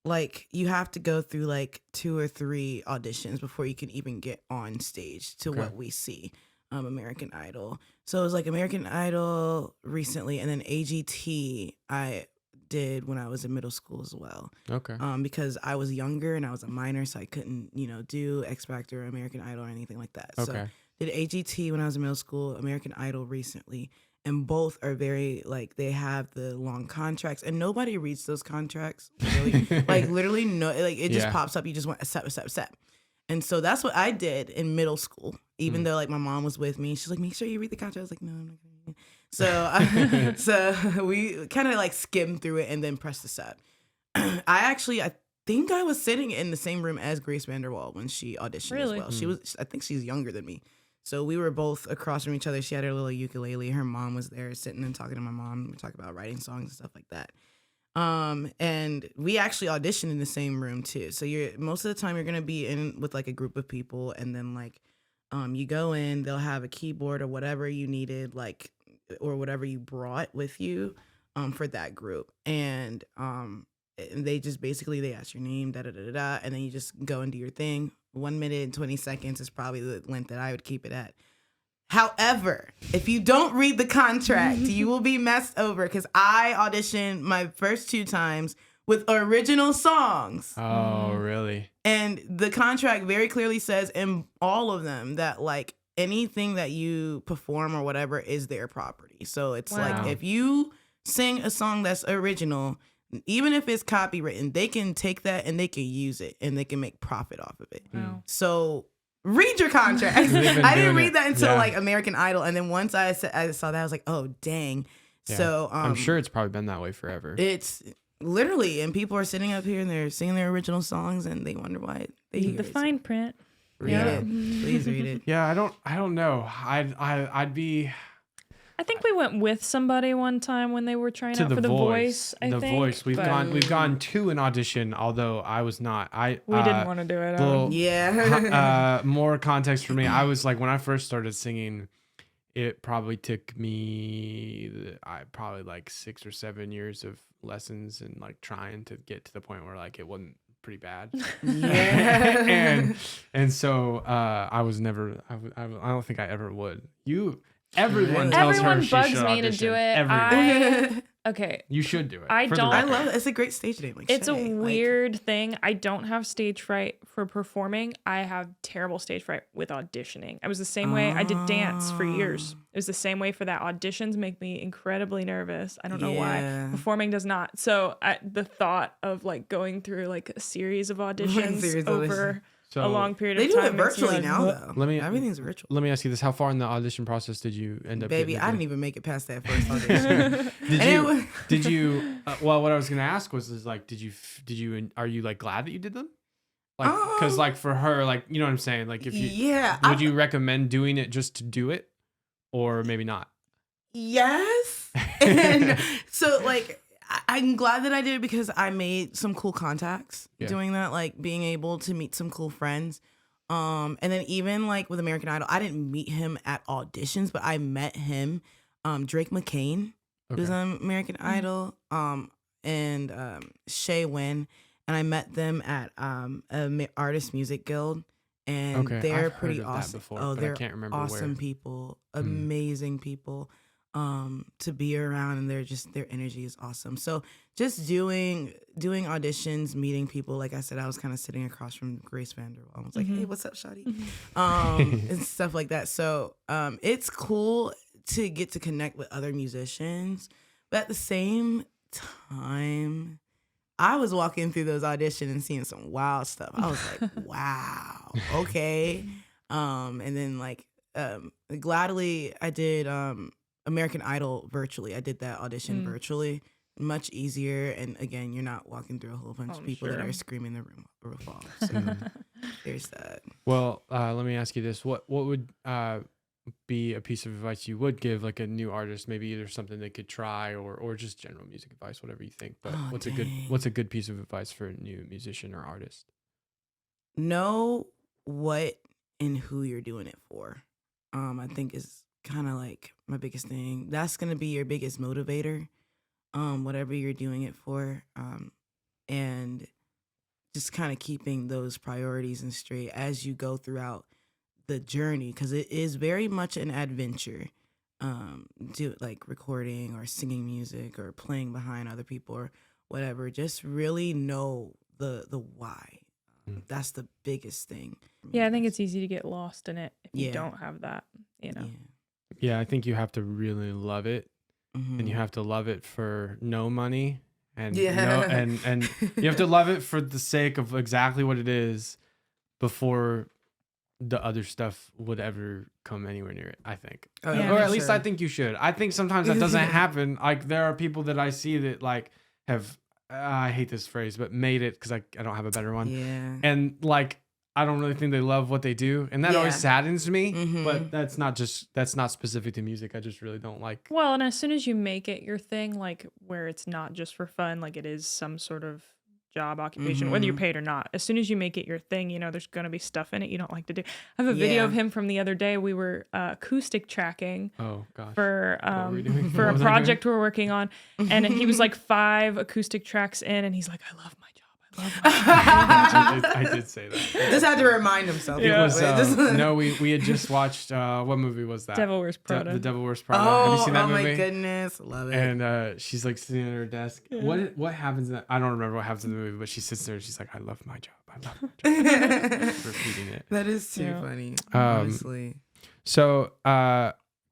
like you have to go through like 2 or 3 auditions before you can even get on stage to what we see American Idol. So it was like American Idol recently, and then AGT I did when I was in middle school as well. Okay. Because I was younger and I was a minor, so I couldn't, do X Factor or American Idol or anything like that. Okay. So did AGT when I was in middle school, American Idol recently, and both are very like they have the long contracts, and nobody reads those contracts. Really. Like literally no, like it just pops up. You just want a step. And so that's what I did in middle school. Even though like my mom was with me, she's like, make sure you read the contract. I was like, no, I'm not gonna read it. So we kind of like skimmed through it and then pressed the step. I think I was sitting in the same room as Grace Vanderwall when she auditioned as well. I think she's younger than me. So we were both across from each other. She had her little ukulele. Her mom was there sitting and talking to my mom. We talked about writing songs and stuff like that. And we actually auditioned in the same room too. So most of the time you're going to be in with like a group of people, and then like, you go in, they'll have a keyboard or whatever you needed, like, or whatever you brought with you, for that group. And they just basically, they ask your name, and then you just go and do your thing. 1 minute and 20 seconds is probably the length that I would keep it at. However, if you don't read the contract, you will be messed over, because I auditioned my first 2 times with original songs. Oh, really? And the contract very clearly says in all of them that like anything that you perform or whatever is their property. So it's like if you sing a song that's original, even if it's copywritten, they can take that and they can use it and they can make profit off of it. Wow. So read your contract. I didn't read that until like American Idol. And then once I saw that, I was like, oh, dang. Yeah. So I'm sure it's probably been that way forever. It's literally, and people are sitting up here and they're singing their original songs and they wonder why they hear the fine print. Read it. Please read it. Yeah, I don't know. I'd be. I think we went with somebody one time when they were trying out for The Voice. I think. Voice. We've gone to an audition, although I was not. We didn't want to do it. More context for me. I was like, when I first started singing, it probably took me probably like 6 or 7 years of lessons and like trying to get to the point where like it wasn't pretty bad. Yeah. and so I was never. I don't think I ever would. Everyone tells her Everyone she bugs should me audition. to do it. Everyone. Okay. You should do it. I for the don't- I record. love it. It's a great stage name. Like It's a Shay. weird thing. I don't have stage fright for performing. I have terrible stage fright with auditioning. I was the same way. I did dance for years. It was the same way for that. Auditions make me incredibly nervous. I don't know why. Performing does not. So the thought of like going through like a series of auditions over a long period They of do time. it virtually makes me like, now, though. Let me- Everything's virtual. Let me ask you this: how far in the audition process did you end up? Baby, getting I into? didn't even make it past that first audition. Did you? Well, what I was gonna ask was like, did you? Are you like glad that you did them? Like, because like for her, like you know what I'm saying. Like, if you would you recommend doing it just to do it, or maybe not? Yes. And so like I'm glad that I did it because I made some cool contacts doing that, like being able to meet some cool friends. And then even like with American Idol, I didn't meet him at auditions, but I met him, Drake McCain, who's on American Idol, and Shay Wynn, and I met them at Artist Music Guild, and they're I've pretty heard of that awesome. before, but I can't remember awesome where. people, amazing people. To be around, and their energy is awesome. So just doing auditions, meeting people. Like I said, I was kind of sitting across from Grace Vanderwall. I was like, "Hey, what's up, shawty?" And stuff like that. So it's cool to get to connect with other musicians, but at the same time, I was walking through those auditions and seeing some wild stuff. I was like, "Wow, okay." And then like gladly, I did American Idol virtually. I did that audition virtually. Much easier. And again, you're not walking through a whole bunch of people that are screaming the roof off. So there's that. Well, let me ask you this: what would be a piece of advice you would give like a new artist? Maybe either something they could try, or just general music advice, whatever you think. But what's a good piece of advice for a new musician or artist? Know what and who you're doing it for. I think is kind of like my biggest thing. That's gonna be your biggest motivator, whatever you're doing it for, and just kind of keeping those priorities in straight as you go throughout the journey, because it is very much an adventure. Do like recording or singing music or playing behind other people or whatever. Just really know the why. That's the biggest thing. Yeah, I think it's easy to get lost in it if you don't have that, you know. Yeah, I think you have to really love it, and you have to love it for no money, and and you have to love it for the sake of exactly what it is, before the other stuff would ever come anywhere near it. I think, or at least I think you should. I think sometimes that doesn't happen. Like there are people that I see that like have. I hate this phrase, but made it because I don't have a better one. Yeah. And like I don't really think they love what they do, and that always saddens me. But that's not specific to music. I just really don't like. Well, and as soon as you make it your thing, like where it's not just for fun, like it is some sort of job occupation, whether you're paid or not. As soon as you make it your thing, you know, there's going to be stuff in it you don't like to do. I have a video of him from the other day. We were acoustic tracking for a project we're working on. And he was like 5 acoustic tracks in, and he's like, I love my job. I did say that. Just had to remind himself. It was no, we had just watched what movie was that? Devil Wears Prada. The Devil Wears Prada. Have you seen that movie? Oh my goodness, love it. And she's like sitting at her desk. What happens? I don't remember what happens in the movie, but she sits there and she's like, "I love my job. I love my job." Repeating it. That is too funny. Honestly. So,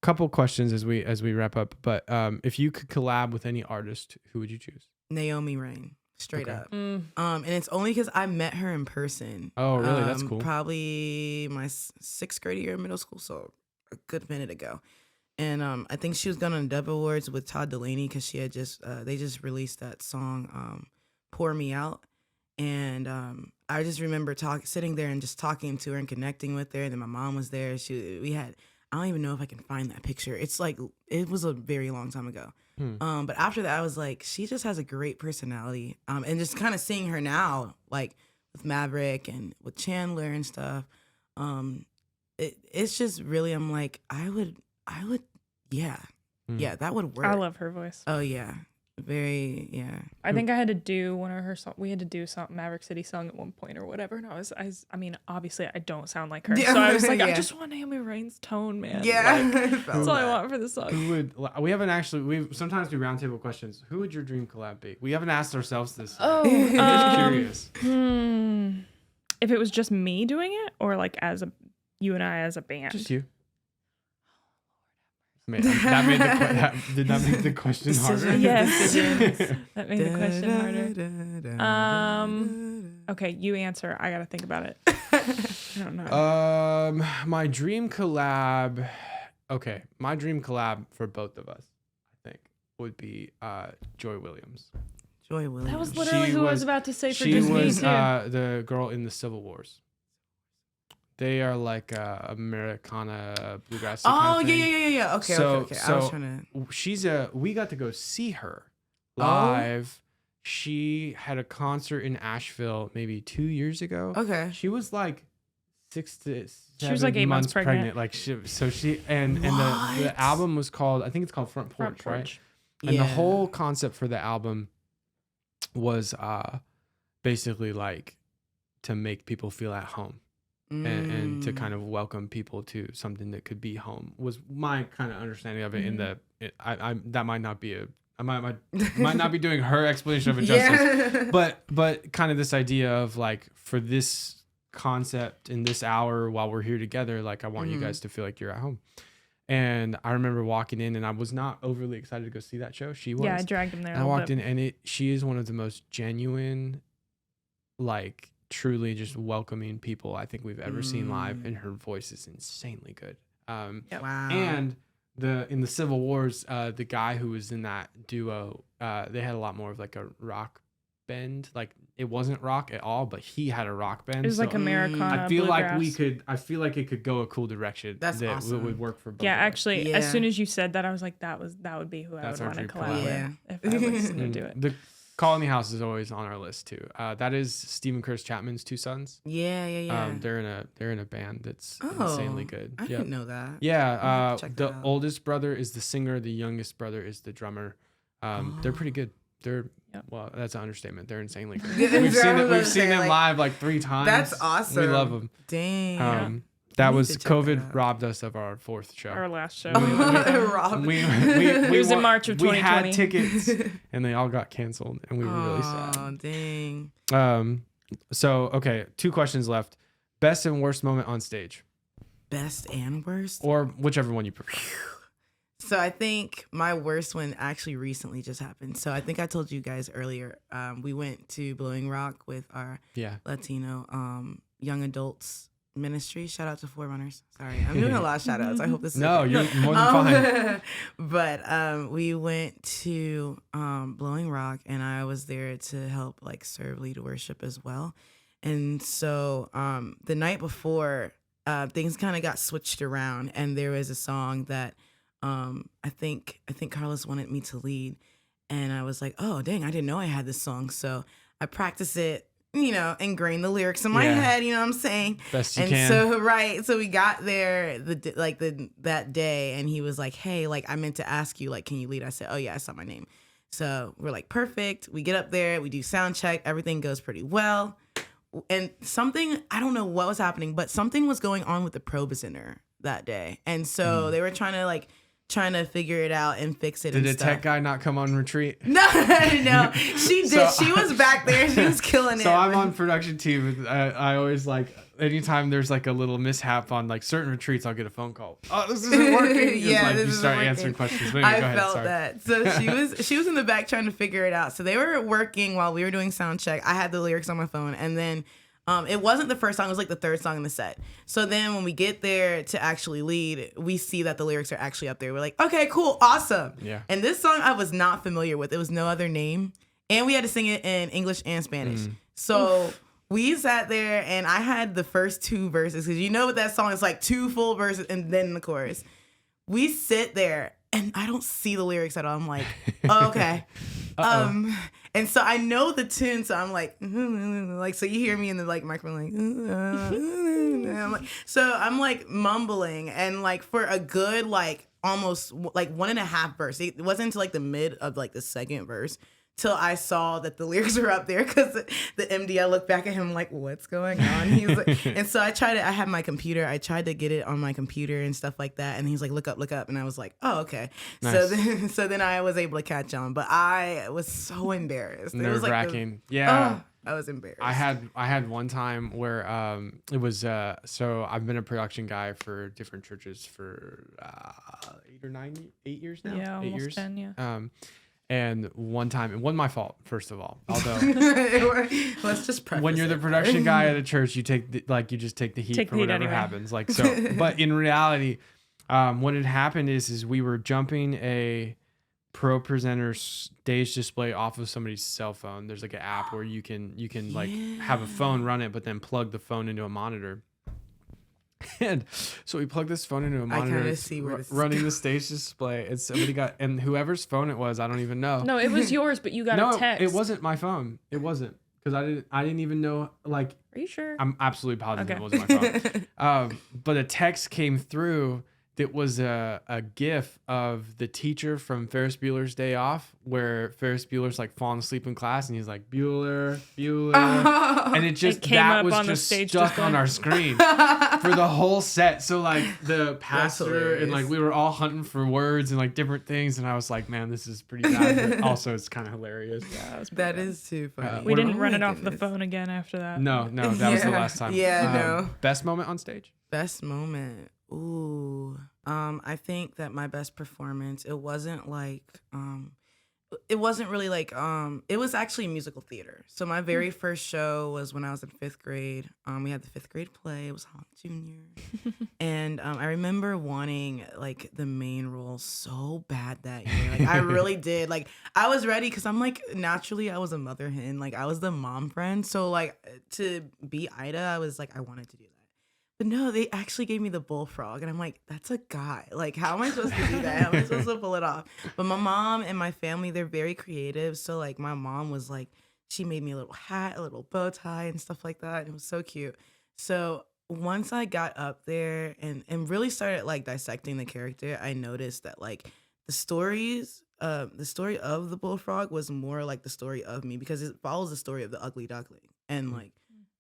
couple questions as we wrap up. But if you could collab with any artist, who would you choose? Naomi Rain. Straight up. And it's only because I met her in person. Oh, really? That's cool. Probably my 6th grade year in middle school, so a good minute ago. And I think she was going on Dub Awards with Todd Delaney because she had they just released that song, Pour Me Out. And I just remember sitting there and just talking to her and connecting with her. And then my mom was there. I don't even know if I can find that picture. It's like, it was a very long time ago. But after that, I was like, she just has a great personality. And just kind of seeing her now, like with Maverick and with Chandler and stuff, it's just really, I'm like, I would, that would work. I love her voice. Oh yeah, Very, yeah. I think I had to do one of her songs. We had to do some Maverick City song at one point or whatever. And I mean, obviously I don't sound like her. Yeah. So I was like, Yeah. I just want Naomi Rain's tone, man. Yeah. Like, that's all I want for the song. Who would, we haven't actually, we sometimes do roundtable questions. Who would your dream collab be? We haven't asked ourselves this. Oh, Just curious. If it was just me doing it or like you and I as a band? Just you. Man, that made did that make the question harder? Yes. That made the question harder. Okay, you answer. I gotta think about it. I don't know. My dream collab. Okay, my dream collab for both of us, I think, would be Joy Williams. Joy Williams. That was literally who I was about to say for she just me was too. the girl in the Civil Wars. They are like Americana bluegrass. Oh, yeah. Okay. So I was trying to. We got to go see her live. She had a concert in Asheville maybe 2 years ago. Okay. She was like 6 to 7 She was like 8 months pregnant. Like and the album was called, I think it's called Front Porch, right? And the whole concept for the album was basically like to make people feel at home. And to kind of welcome people to something that could be home was my kind of understanding of it. That might not be I might not be doing her explanation of it justice, but kind of this idea of like, for this concept in this hour while we're here together, like I want you guys to feel like you're at home. And I remember walking in, and I was not overly excited to go see that show. She was. Yeah, I dragged him there. And I walked in, and she is one of the most genuine, like, truly just welcoming people I think we've ever seen live, and her voice is insanely good. Wow. And in the Civil Wars, the guy who was in that duo, they had a lot more of like a rock bend. Like, it wasn't rock at all, but he had a rock bend. It was like Americana. I feel bluegrass. I feel like it could go a cool direction. That's awesome. Would work for both. Yeah, of us. actually, as soon as you said that, I was like, that would be who I That's would our want to dream collab collab. with if I was going to do it. The Colony House is always on our list too. That is Stephen Curtis Chapman's two sons. Yeah. They're in a band that's insanely good. I didn't know that. Yeah. Check The that out. oldest brother is the singer. The youngest brother is the drummer. They're pretty good. Well, that's an understatement. They're insanely good. We've seen them live like 3 times. That's awesome. We love them. Dang. That was to check that COVID out. robbed us of our 4th show. Our last show. Rob. It was in March of 2020. We had tickets and they all got canceled, and we were really sad. Oh, dang. So okay, 2 questions left. Best and worst moment on stage, Best and worst? or whichever one you prefer. So I think my worst one actually recently just happened. So I think I told you guys earlier, we went to Blowing Rock with our Latino young adults ministry. Shout out to Forerunners. Sorry, I'm doing a lot of shout outs. I hope this is okay. You're more than fine. But we went to Blowing Rock, and I was there to help like serve lead worship as well. And so the night before, things kind of got switched around, and there was a song that I think Carlos wanted me to lead, and I was like, oh dang, I didn't know I had this song. So I practiced it, ingrained the lyrics in my head, you know what I'm saying? Best you and can. So we got there that day, and he was like, hey, like I meant to ask you, like, can you lead? I said, oh yeah, I saw my name. So we're like, perfect. We get up there, we do sound check, everything goes pretty well. And something, I don't know what was happening, but something was going on with the ProBusinner that day. And so they were trying to figure it out and fix it. Did the tech guy not come on retreat? No, she did. She was back there. She was killing it. So I'm on production team. I always like, anytime there's like a little mishap on like certain retreats, I'll get a phone call. Oh, this isn't working. You start answering questions. But anyway, go ahead. I felt that. So she was in the back trying to figure it out. So they were working while we were doing sound check. I had the lyrics on my phone, and then it wasn't the first song. It was like the 3rd song in the set. So then when we get there to actually lead, we see that the lyrics are actually up there. We're like, okay, cool, awesome. Yeah. And this song I was not familiar with. It was No Other Name. And we had to sing it in English and Spanish. So we sat there, and I had the first 2 verses, because you know what that song is like, 2 full verses and then the chorus. We sit there, and I don't see the lyrics at all. I'm like, oh, okay. And so I know the tune, so I'm like, so you hear me in the like microphone, like, I'm like, so I'm like mumbling, and like for a good like almost like 1.5 verse. It wasn't until like the mid of like the second verse till I saw that the lyrics were up there, because the MD, I looked back at him like, what's going on? He's like, and so I had my computer, I tried to get it on my computer and stuff like that. And he's like, look up. And I was like, oh, okay. Nice. So then I was able to catch on, but I was so embarrassed. It was like nerve-wracking. Yeah. I was embarrassed. I had one time where it was so I've been a production guy for different churches for 8 years now. Yeah, 8 almost years. 10, yeah. And one time, it wasn't my fault, first of all. Although, let's just preface when you're the production guy at a church, you you just take the heat for whatever happens. Like so, but in reality, what had happened is we were jumping a pro presenter stage display off of somebody's cell phone. There's like an app where you can like have a phone run it, but then plug the phone into a monitor. And so we plugged this phone into a monitor, running the stage display, and somebody and whoever's phone it was, I don't even know. No, it was yours, but you got a text. It wasn't my phone. It wasn't, because I didn't even know. Like, are you sure? I'm absolutely positive it wasn't my phone. But a text came through that was a GIF of the teacher from Ferris Bueller's Day Off, where Ferris Bueller's like falling asleep in class, and he's like, Bueller, and it just that was just stuck on our screen for the whole set. So like the pastor and like we were all hunting for words and like different things, and I was like, man, this is pretty bad, but also it's kind of hilarious. Yeah, that is too funny. We didn't run it off the phone again after that. No, that was the last time. Yeah, no. Best moment on stage? Best moment. Ooh. I think that my best performance, it wasn't really like, it was actually musical theater. So my very first show was when I was in 5th grade. We had the 5th grade play. It was Honk Junior. And I remember wanting like the main role so bad that year. Like I really did. Like I was ready, because I'm like, naturally I was a mother hen. Like I was the mom friend. So like to be Ida, I was like, I wanted to do that. But no, they actually gave me the bullfrog, and I'm like, that's a guy. Like, how am I supposed to do that? How am I supposed to pull it off? But my mom and my family, they're very creative. So, like, my mom was like, she made me a little hat, a little bow tie, and stuff like that. It was so cute. So once I got up there and really started, like, dissecting the character, I noticed that, like, the story of the bullfrog was more like the story of me, because it follows the story of the ugly duckling. And, like,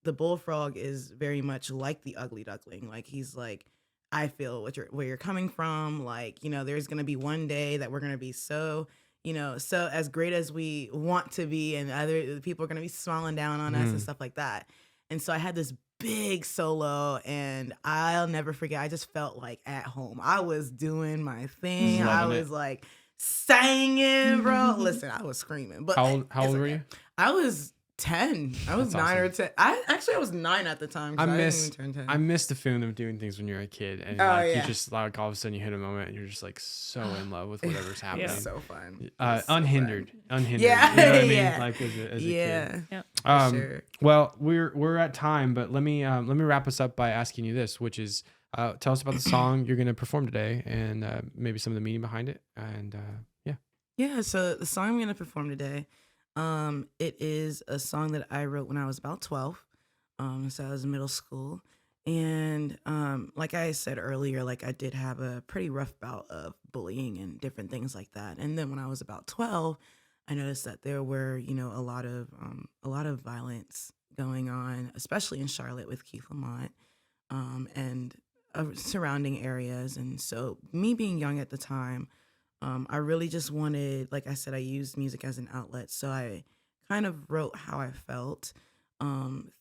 the bullfrog is very much like the ugly duckling. Like he's like, I feel where you're coming from. Like, you know, there's going to be one day that we're going to be so as great as we want to be, and other people are going to be smiling down on us and stuff like that. And so I had this big solo, and I'll never forget. I just felt like at home. I was doing my thing. I was like singing, bro. Listen, I was screaming. But how old were you? I was 10. I was 9 or 10. I was 9 at the time. I miss the feeling of doing things when you're a kid, and you just like all of a sudden you hit a moment and you're just like so in love with whatever's happening. It's so fun. Unhindered. Yeah. You know what I mean? Yeah. Like as a kid. Yeah. Sure. Well, we're at time, but let me wrap us up by asking you this, which is tell us about the song you're going to perform today, and maybe some of the meaning behind it, and Yeah. So the song I'm going to perform today. It is a song that I wrote when I was about 12. So I was in middle school. And like I said earlier, like I did have a pretty rough bout of bullying and different things like that. And then when I was about 12, I noticed that there were, a lot of violence going on, especially in Charlotte with Keith Lamont, and surrounding areas. And so me being young at the time, I really just wanted, like I said, I used music as an outlet. So I kind of wrote how I felt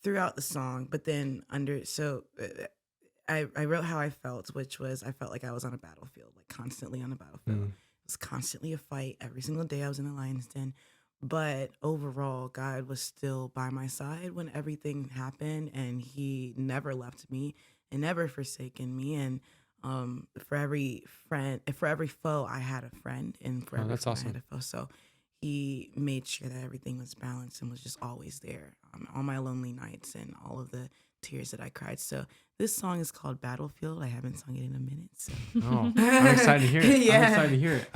throughout the song. But then I wrote how I felt, which was I felt like I was on a battlefield, like constantly on a battlefield. It was constantly a fight. Every single day I was in a lion's den. But overall, God was still by my side when everything happened. And he never left me and never forsaken me. And for every foe, I had a friend, and for every friend, I had a foe. So he made sure that everything was balanced and was just always there on all my lonely nights and all of the tears that I cried. So This song is called Battlefield. I haven't sung it in a minute. So. Oh, I'm excited to hear it. Yeah. I'm excited to hear it.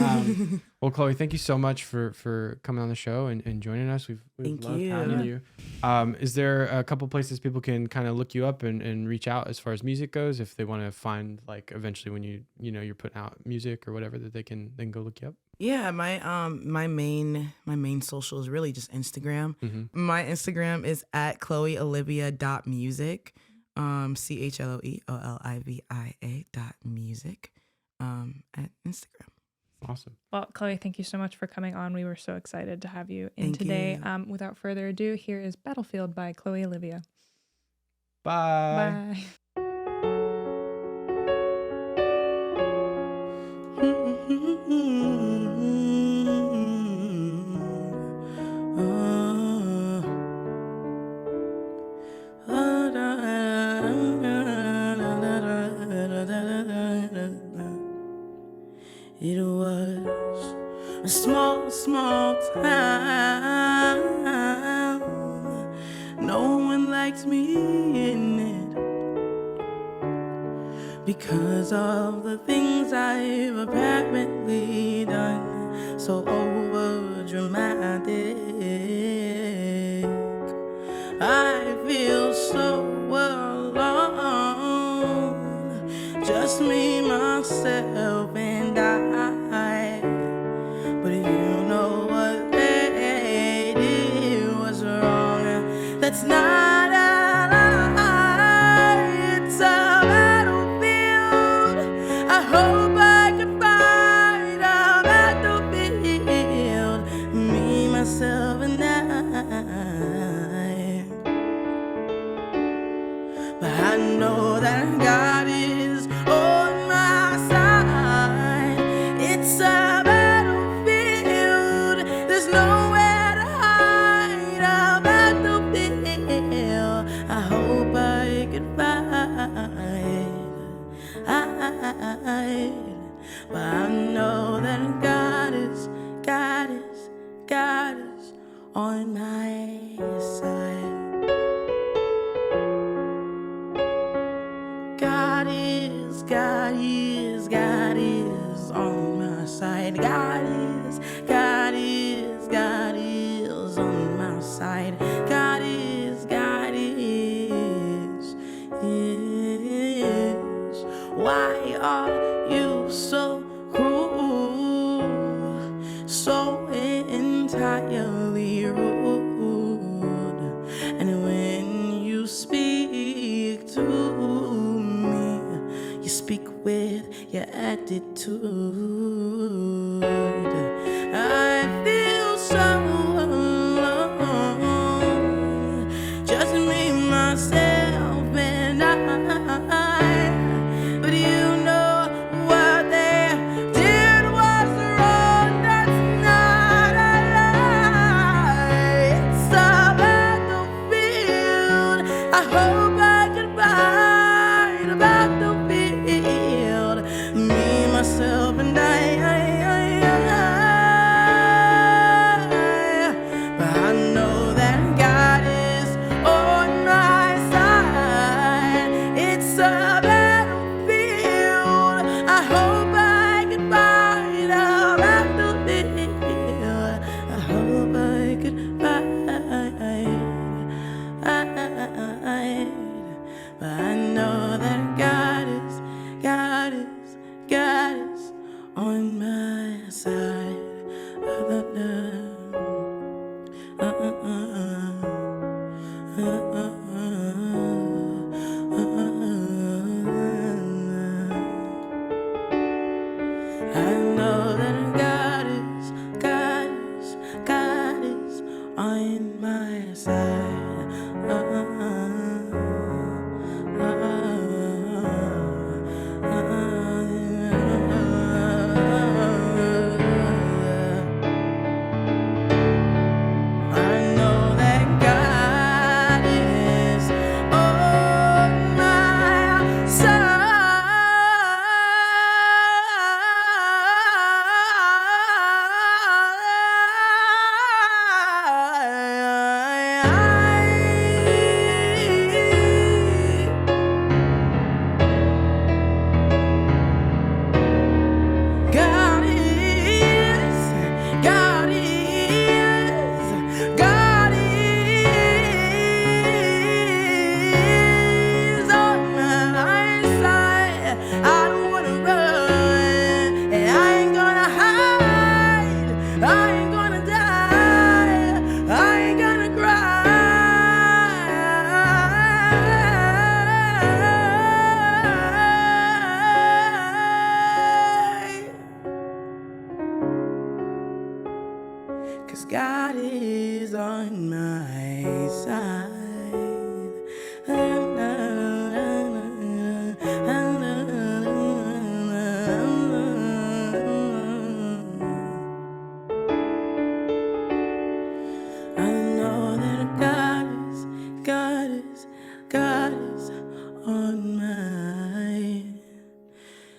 Well, Chloe, thank you so much for coming on the show and joining us. We've loved having you. Is there a couple places people can kind of look you up and reach out as far as music goes, if they want to find, like, eventually when you're putting out music or whatever, that they can go look you up? Yeah, my main social is really just Instagram. Mm-hmm. My Instagram is at Chloe-Olivia.music. CHLOEOLIVIA.music at Instagram. Awesome. Well, Chloe, thank you so much for coming on. We were so excited to have you in Thank today. you. Without further ado, here is Battlefield by Chloe-Olivia. Bye. Bye. It was a small town. No one liked me in it because of the things I've apparently done, so over dramatic. I feel so alone, just me, myself, and I. But you know what they did was wrong. That's not a lie. It's a battlefield. I hope I can find a battlefield. Me, myself, and I. But I know that God is on my side. It's a battlefield. There's nowhere to hide. A battlefield. I hope I can find. But I know that God is on my side. God is on my side. God is on my side. God is. Why are you so cruel, so entirely rude? And when you speak to me, you speak with your attitude. I feel so alone, just me, myself, and I. But you know what they did was wrong. That's not a lie. It's a battlefield. I hope I can find a battlefield. Me, myself, and I. 'cause God is on my side. I know that God is on my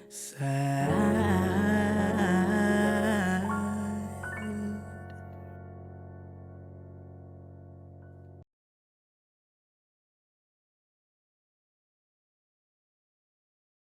side.